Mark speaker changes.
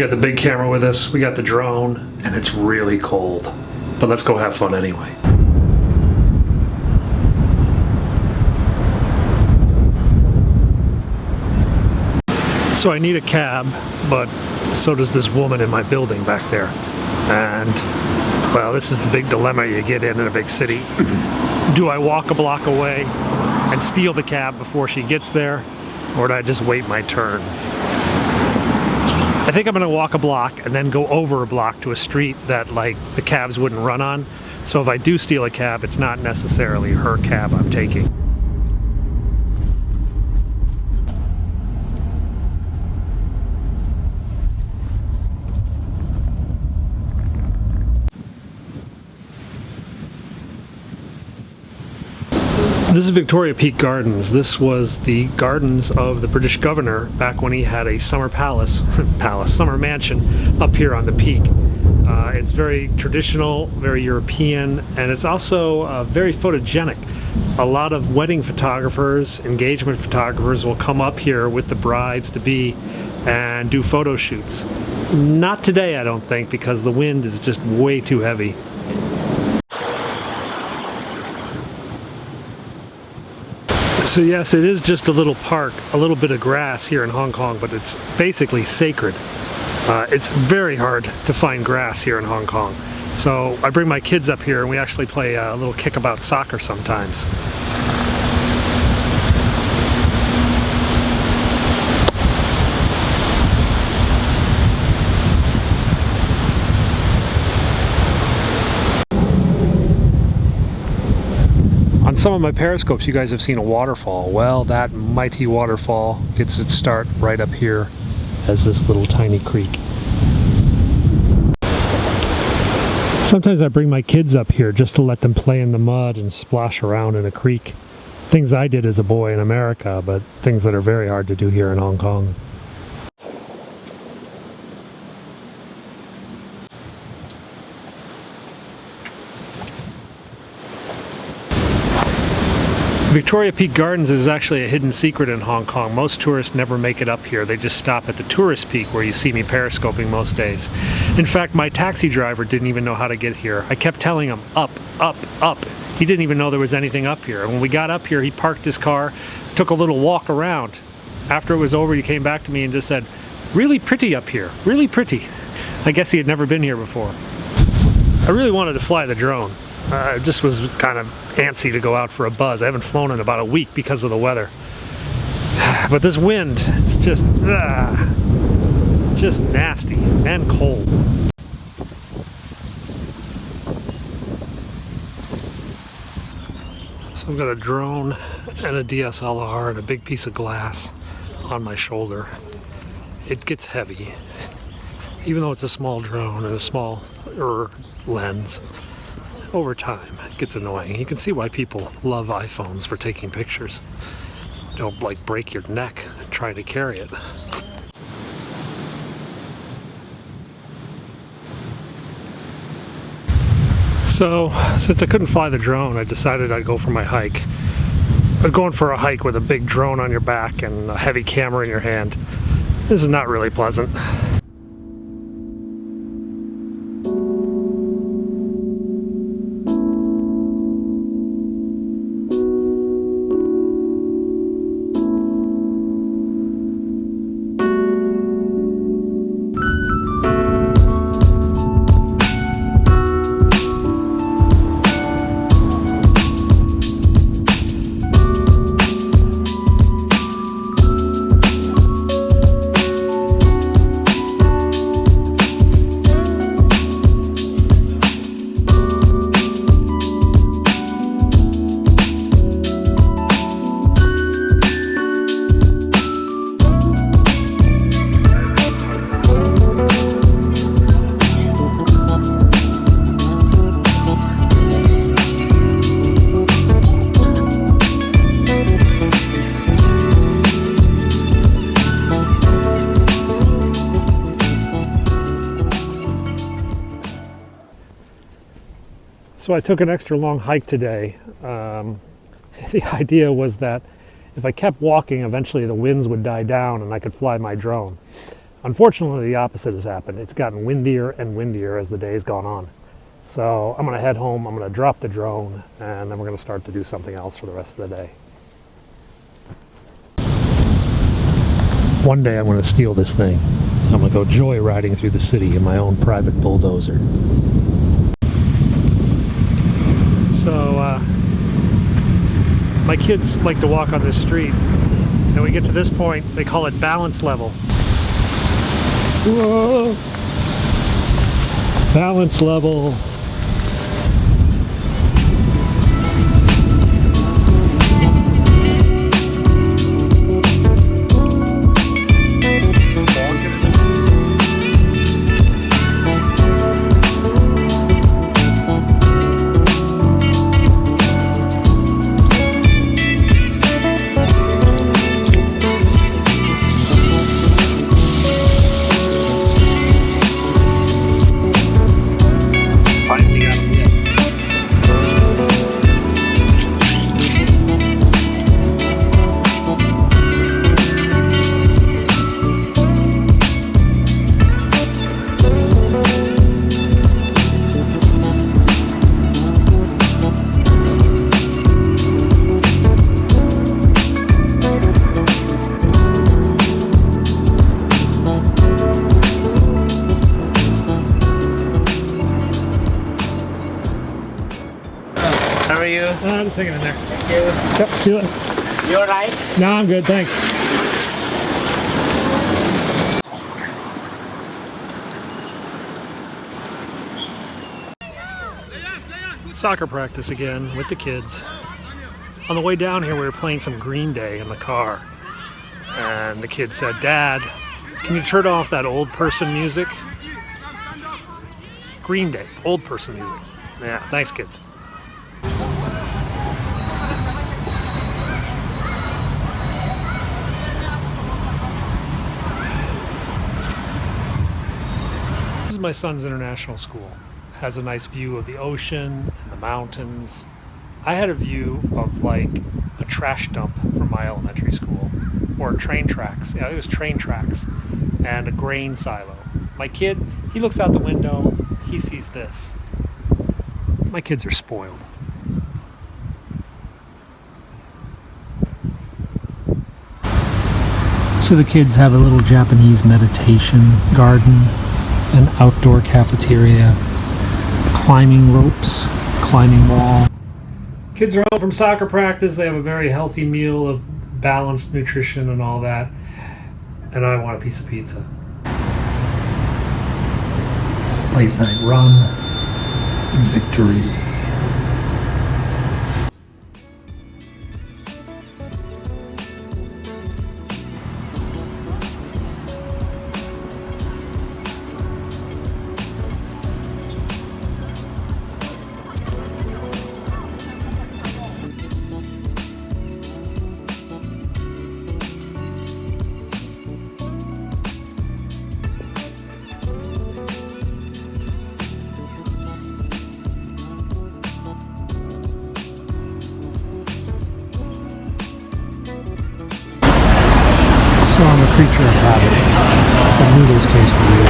Speaker 1: got the big camera with us, we got the drone, and it's really cold. But let's go have fun anyway. So I need a cab, but so does this woman in my building back there. And, well, this is the big dilemma you get in a big city. Do I walk a block away and steal the cab before she gets there, or do I just wait my turn? I think I'm going to walk a block and then go over a block to a street that, like, the cabs wouldn't run on. So if I do steal a cab, it's not necessarily her cab I'm taking. This is Victoria Peak Gardens. This was the gardens of the British governor back when he had a summer summer mansion up here on the peak. It's very traditional, very European, and it's also very photogenic. A lot of wedding photographers, engagement photographers will come up here with the brides-to-be and do photo shoots. Not today, I don't think, because the wind is just way too heavy. So yes, it is just a little park, a little bit of grass here in Hong Kong, but it's basically sacred. It's very hard to find grass here in Hong Kong. So I bring my kids up here and we actually play a little kickabout soccer sometimes. On some of my periscopes you guys have seen a waterfall. Well, that mighty waterfall gets its start right up here as this little tiny creek. Sometimes I bring my kids up here just to let them play in the mud and splash around in a creek. Things I did as a boy in America, but things that are very hard to do here in Hong Kong. Victoria Peak Gardens is actually a hidden secret in Hong Kong. Most tourists never make it up here. They just stop at the tourist peak where you see me periscoping most days. In fact, my taxi driver didn't even know how to get here. I kept telling him, up, up, up. He didn't even know there was anything up here. And when we got up here, he parked his car, took a little walk around. After it was over, he came back to me and just said, really pretty up here, really pretty. I guess he had never been here before. I really wanted to fly the drone. I just was kind of antsy to go out for a buzz. I haven't flown in about a week because of the weather. But this wind is just nasty and cold. So I've got a drone and a DSLR and a big piece of glass on my shoulder. It gets heavy. Even though it's a small drone and a small lens. Over time, it gets annoying. You can see why people love iPhones for taking pictures. Don't like break your neck trying to carry it. So, since I couldn't fly the drone, I decided I'd go for my hike. But going for a hike with a big drone on your back and a heavy camera in your hand, this is not really pleasant. So I took an extra long hike today. The idea was that if I kept walking, eventually the winds would die down and I could fly my drone. Unfortunately, the opposite has happened. It's gotten windier and windier as the day's gone on. So I'm going to head home, I'm going to drop the drone, and then we're going to start to do something else for the rest of the day. One day I'm going to steal this thing. I'm going to go joyriding through the city in my own private bulldozer. So, my kids like to walk on this street, and we get to this point, they call it balance level. Whoa! Balance level.
Speaker 2: How are you?
Speaker 1: I'm just hanging in there.
Speaker 2: Thank you.
Speaker 1: Yep, see you later.
Speaker 2: You alright?
Speaker 1: No, I'm good, thanks. Soccer practice again with the kids. On the way down here, we were playing some Green Day in the car. And the kid said, "Dad, can you turn off that old person music?" Green Day, old person music. Yeah, thanks, kids. This is my son's international school. Has a nice view of the ocean and the mountains. I had a view of like a trash dump from my elementary school, or train tracks. Yeah, it was train tracks and a grain silo. My kid, he looks out the window, he sees this. My kids are spoiled. So the kids have a little Japanese meditation garden, an outdoor cafeteria, climbing ropes, climbing wall. Kids are home from soccer practice. They have a very healthy meal of balanced nutrition and all that. And I want a piece of pizza. Late night run. Victory. So I'm a creature of habit. The noodles taste weird.